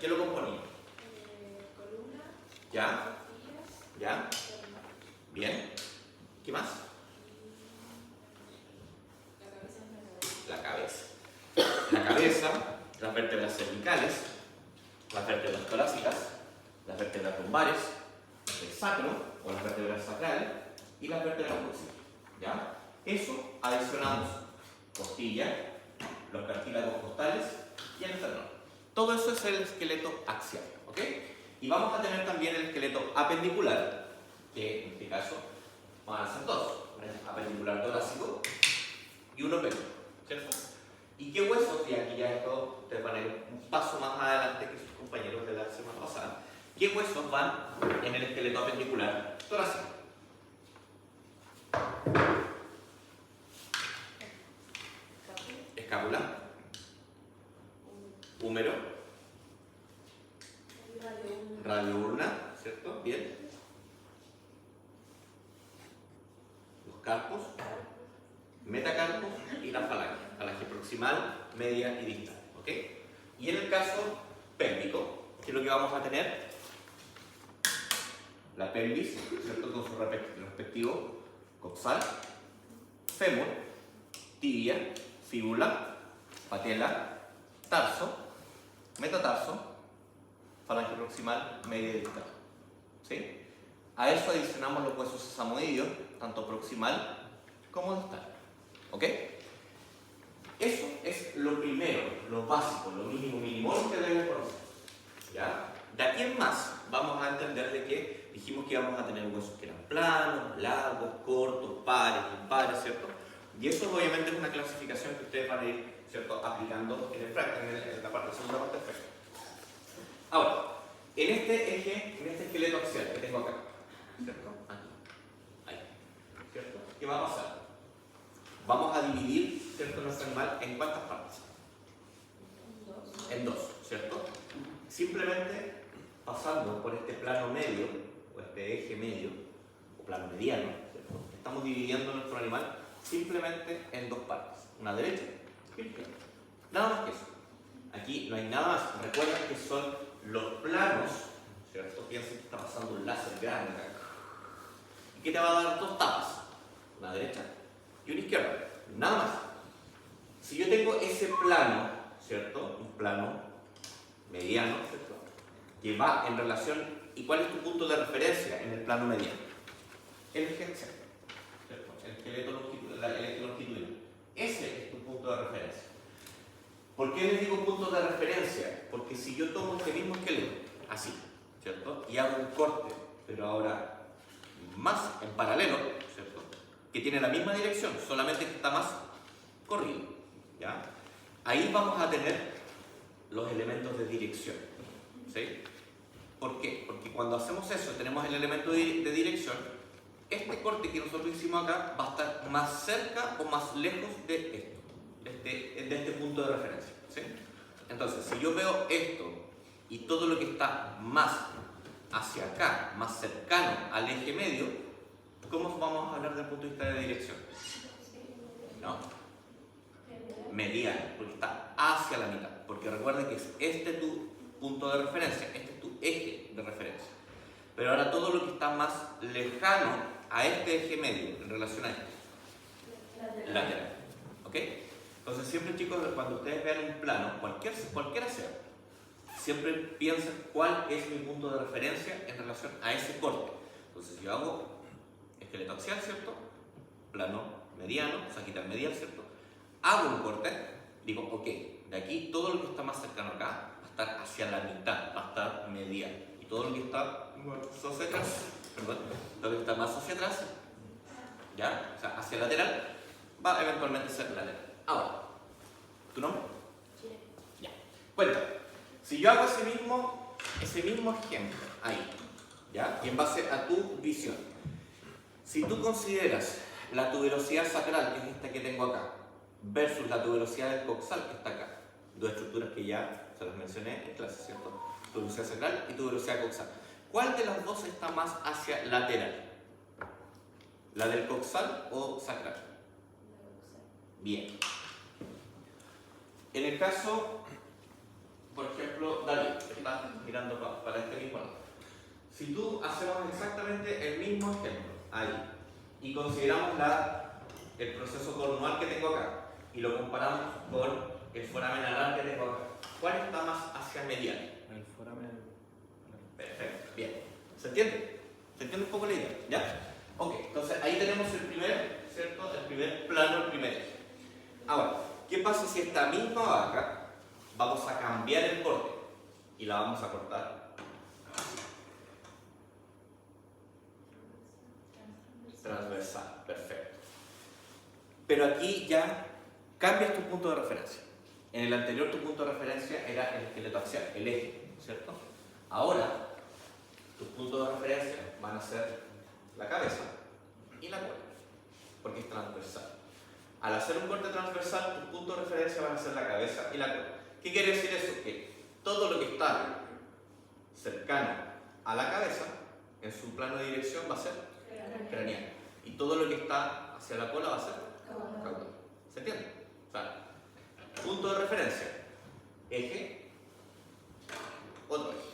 ¿Qué lo componía? Columna. ¿Ya? Costillas. ¿Ya? Pierna. Bien. ¿Qué más? La cabeza. La cabeza, las vértebras cervicales, las vértebras torácicas, las vértebras lumbares, el sacro o las vértebras sacrales y las vértebras coxales. ¿Ya? Eso adicionamos costilla, los cartílagos costales y el esternón. Todo eso es el esqueleto axial. ¿Ok? Y vamos a tener también el esqueleto apendicular, que en este caso van a ser dos: un apendicular torácico y uno pélvico, ¿cierto? ¿Y qué huesos? Y aquí ya esto ustedes van a ir un paso más adelante que sus compañeros de la semana pasada. ¿Qué huesos van en el esqueleto apendicular torácico? Escápula, húmero, radioulna, ¿cierto? Bien. Los carpos, metacarpos y la falange proximal, media y distal. ¿Ok? Y en el caso pélvico, ¿qué es lo que vamos a tener? La pelvis, ¿cierto? Con su respectivo coxal, fémur, tibia, fíbula, patela, tarso, metatarso, falange proximal, media y distal. ¿Sí? A eso adicionamos los huesos sesamoideos, tanto proximal como distal. ¿Ok? Eso es lo primero, lo básico, lo mínimo que deben conocer. ¿Ya? De aquí en más vamos a entender de que dijimos que íbamos a tener huesos que eran planos, largos, cortos, pares, impares, ¿cierto? Y eso obviamente es una clasificación que ustedes van a ir, ¿cierto?, aplicando en la parte segunda parte del efecto. Ahora, en este eje, en este esqueleto axial que tengo acá, ¿cierto? Aquí, ahí, ¿cierto? ¿Qué va a pasar? Vamos a dividir, ¿cierto?, nuestro animal en cuántas partes. En dos, ¿cierto? Simplemente pasando por este plano medio, o este eje medio, o plano mediano, ¿cierto? Estamos dividiendo nuestro animal simplemente en dos partes, una derecha y una izquierda. Nada más que eso. Aquí no hay nada más. Recuerden que son los planos, ¿cierto? Piensen que está pasando un láser grande acá. ¿Y qué te va a dar? Dos tapas, una derecha y una izquierda. Nada más. Si yo tengo ese plano, ¿cierto? Un plano mediano, ¿cierto?, que va en relación. ¿Y cuál es tu punto de referencia en el plano mediano? El eje axial, ¿cierto? El esqueleto longitudinal, el eje longitudinal. Ese es tu punto de referencia. ¿Por qué les digo punto de referencia? Porque si yo tomo este mismo esqueleto, así, ¿cierto?, y hago un corte, pero ahora más en paralelo, ¿cierto?, que tiene la misma dirección, solamente que está más corrido, ¿ya? Ahí vamos a tener los elementos de dirección, ¿sí? ¿Por qué? Porque cuando hacemos eso, tenemos el elemento de dirección, este corte que nosotros hicimos acá va a estar más cerca o más lejos de esto, de este punto de referencia, ¿sí? Entonces, si yo veo esto y todo lo que está más hacia acá, más cercano al eje medio, ¿cómo vamos a hablar desde el punto de vista de dirección? ¿No? Mediano, porque está hacia la mitad. Porque recuerden que es este tu punto de referencia, este es tu eje de referencia. Pero ahora todo lo que está más lejano a este eje medio en relación a este, lateral. ¿Ok? Entonces siempre, chicos, cuando ustedes vean un plano, cualquiera sea, siempre piensen cuál es mi punto de referencia en relación a ese corte. Entonces yo hago esqueleto axial, ¿cierto? Plano mediano, sagital medial, ¿cierto? Hago un corte, digo, ok, de aquí todo lo que está más cercano acá va a estar hacia la mitad, va a estar medial. Y todo lo que está hacia atrás, todo lo que está más hacia atrás, ¿ya? O sea, hacia el lateral, va a eventualmente ser lateral. Ahora, ¿tu nombre? Sí. Ya. Cuéntame, si yo hago ese mismo ejemplo, ahí, ¿ya? Y en base a tu visión, si tú consideras la tuberosidad sacral, que es esta que tengo acá, versus la tuberosidad del coxal, que está acá, dos estructuras que ya se las mencioné en clase, ¿cierto? Tuberosidad sacral y tuberosidad coxal. ¿Cuál de las dos está más hacia lateral? ¿La del coxal o sacral? Bien. En el caso, por ejemplo, ejemplo, David, que está mirando para este mismo lado. Si tú hacemos exactamente el mismo ejemplo ahí y consideramos el proceso cornual que tengo acá y lo comparamos con el foramen alar que tengo acá, ¿cuál está más hacia medial? El foramen. Perfecto, bien. ¿Se entiende? ¿Se entiende un poco la idea? ¿Ya? Ok, entonces ahí tenemos el primer, ¿cierto? El primer plano, el primer eje. Ahora, ¿qué pasa si esta misma vaca vamos a cambiar el corte y la vamos a cortar? Transversal, perfecto. Pero aquí ya cambias tu punto de referencia. En el anterior tu punto de referencia era el esqueleto axial, el eje, ¿cierto? Ahora, tus puntos de referencia van a ser la cabeza y la cola, porque es transversal. Al hacer un corte transversal, tus puntos de referencia van a ser la cabeza y la cola. ¿Qué quiere decir eso? Que todo lo que está cercano a la cabeza, en su plano de dirección, va a ser craneal. Y todo lo que está hacia la cola va a ser caudal. ¿Se entiende? O sea, punto de referencia, eje, otro eje,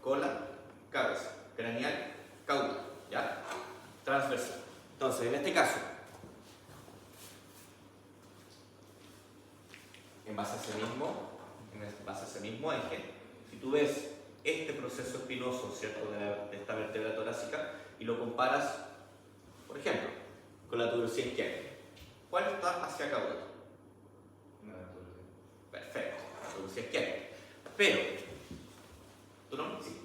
cola, cabeza, craneal, caudal, ¿ya? Transversal. Entonces, en este caso, en base a ese mismo eje, si tú ves este proceso espinoso, ¿cierto?, de esta vértebra torácica y lo comparas, por ejemplo, con la tuberosidad izquierda, ¿cuál está hacia caudal? Perfecto, la tuberosidad izquierda. Pero, ¿tú no? Sí.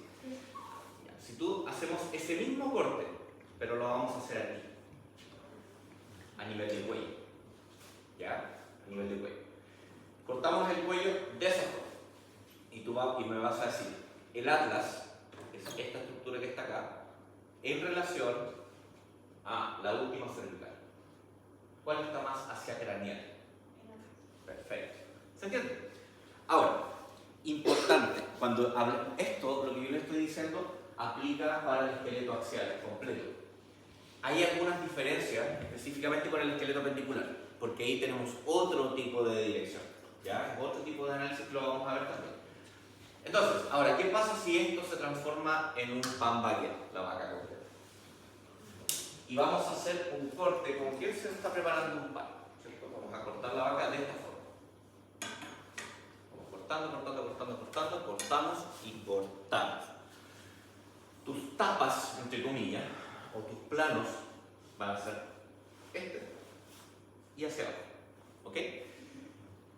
Ya, si tú hacemos ese mismo corte, pero lo vamos a hacer aquí, a nivel del cuello, ¿ya? A nivel del cuello. Cortamos el cuello de esa forma. Y tú me vas a decir, el atlas es esta estructura que está acá, en relación a la última cervical. ¿Cuál está más hacia craneal? Perfecto. ¿Se entiende? Ahora, importante, cuando hablo esto, lo que yo le estoy diciendo, aplica para el esqueleto axial completo. Hay algunas diferencias, específicamente con el esqueleto pendicular, porque ahí tenemos otro tipo de dirección. ¿Ya? Es otro tipo de análisis que lo vamos a ver también. Entonces, ahora, ¿qué pasa si esto se transforma en un pan baguette, la vaca completa? Y vamos a hacer un corte, como quien se está preparando un pan, ¿cierto? Vamos a cortar la vaca de esta forma. Vamos cortamos y cortamos. Tus tapas, entre comillas, o tus planos, van a ser este y hacia abajo. ¿Ok?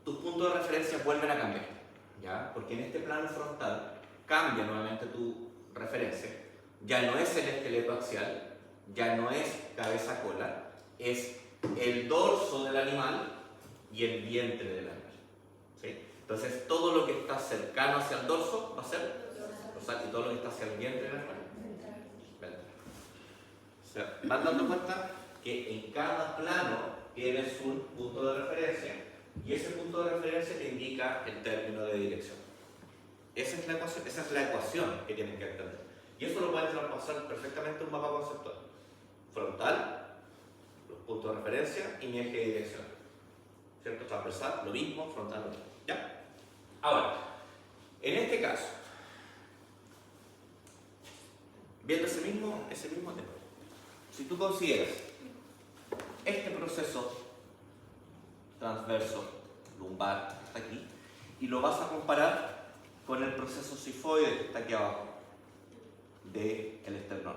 Tus puntos de referencia vuelven a cambiar, ¿ya? Porque en este plano frontal cambia nuevamente tu referencia. Ya no es el esqueleto axial, ya no es cabeza-cola, es el dorso del animal y el vientre del animal, ¿sí? Entonces todo lo que está cercano hacia el dorso va a ser dorsal y todo lo que está hacia el vientre del animal, ventral. O sea, van dando cuenta que en cada plano tienes un punto de referencia y ese punto de referencia te indica el término de dirección. Esa es la ecuación que tienen que entender. Y eso lo pueden traspasar perfectamente a un mapa conceptual. Frontal, los puntos de referencia y mi eje de dirección. ¿Cierto? Transversal, lo mismo, frontal, lo mismo. ¿Ya? Ahora, en este caso, viendo ese mismo tema, si tú consideras este proceso transverso lumbar que está aquí y lo vas a comparar con el proceso sifoide que está aquí abajo del esternón,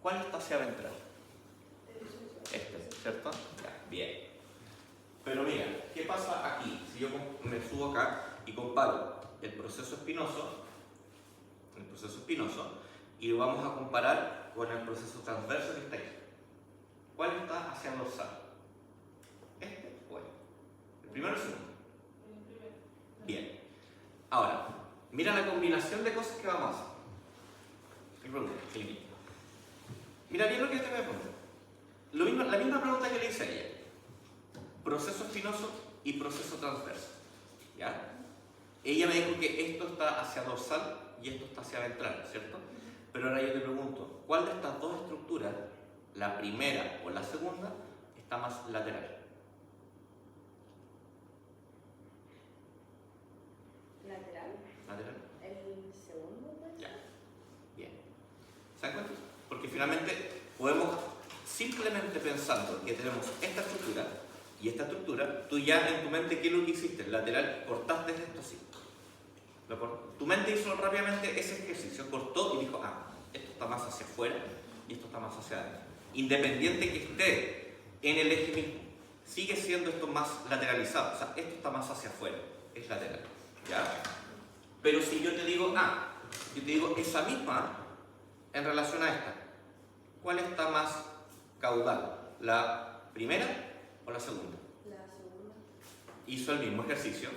¿cuál está hacia ventral? Este, ¿cierto? Ya, bien. Pero mira, ¿qué pasa aquí? Si yo me subo acá y comparo el proceso espinoso y lo vamos a comparar con el proceso transverso que está aquí. ¿Cuál está hacia dorsal? Este o este. ¿El primero o el segundo? Bien. Ahora, mira la combinación de cosas que vamos a hacer. Mira bien lo que te voy a poner. La misma pregunta que le hice a ella. Proceso espinoso y proceso transverso. ¿Ya? Ella me dijo que esto está hacia dorsal y esto está hacia ventral, ¿cierto? Pero ahora yo te pregunto, ¿cuál de estas dos estructuras, la primera o la segunda, está más lateral? Lateral. lateral? El segundo, pues. Ya. Bien. ¿Se dan cuenta? Porque finalmente podemos, simplemente pensando que tenemos esta estructura y esta estructura, tú ya en tu mente, ¿qué es lo que hiciste? El lateral, cortaste esto así. Tu mente hizo rápidamente ese ejercicio, cortó y dijo, esto está más hacia afuera y esto está más hacia adentro. Independiente que esté en el eje mismo, sigue siendo esto más lateralizado, o sea, esto está más hacia afuera, es lateral, ¿ya? Pero si yo te digo yo te digo esa misma en relación a esta, ¿cuál está más caudal? ¿La primera o la segunda? La segunda. Hizo el mismo ejercicio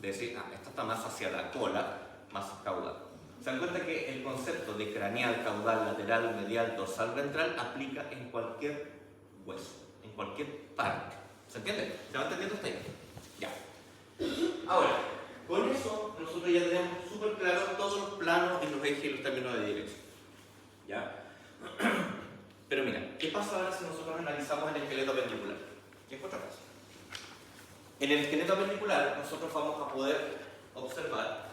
de decir, esta está más hacia la cola, más caudal. Se dan cuenta que el concepto de craneal, caudal, lateral, medial, dorsal, ventral aplica en cualquier hueso, en cualquier parte. ¿Se entiende? ¿Se va entendiendo hasta ahí? Ya. Ahora, con eso nosotros ya tenemos súper claro todos los planos y los ejes y los términos de dirección. ¿Ya? Pero mira, ¿qué pasa ahora si nosotros analizamos el esqueleto pendicular? ¿Qué encontramos? En el esqueleto pendicular nosotros vamos a poder observar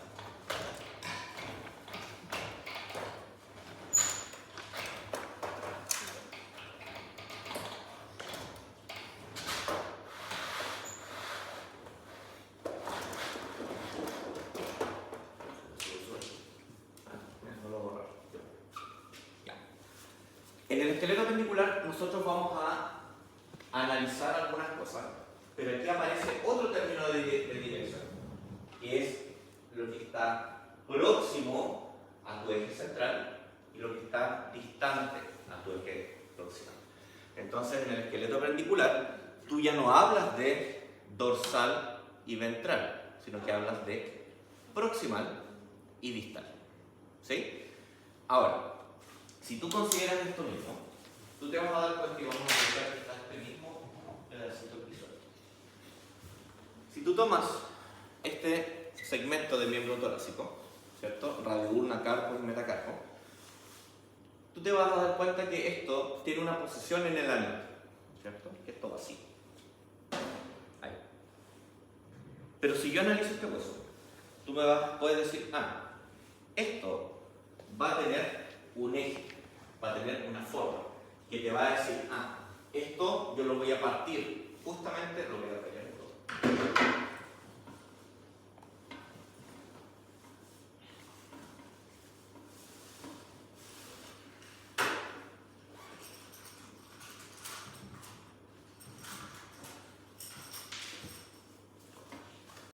en el esqueleto pendicular nosotros vamos a analizar algunas cosas, pero aquí aparece otro término de dirección, que es lo que está próximo a tu eje central y lo que está distante a tu eje proximal. Entonces, en el esqueleto pendicular, tú ya no hablas de dorsal y ventral, sino que hablas de proximal y distal. ¿Sí? Ahora, si tú consideras esto mismo, tú te vas a dar cuenta que vamos a buscar que está este mismo pedacito visual. Si tú tomas este segmento de miembro torácico, ¿cierto? Radioulna, carpo y metacarpo, tú te vas a dar cuenta que esto tiene una posición en el ángulo, ¿cierto? Que esto va así. Ahí. Pero si yo analizo este hueso, tú puedes decir, esto va a tener un eje, va a tener una forma que te va a decir, esto yo lo voy a partir, justamente lo voy a rayar en dos.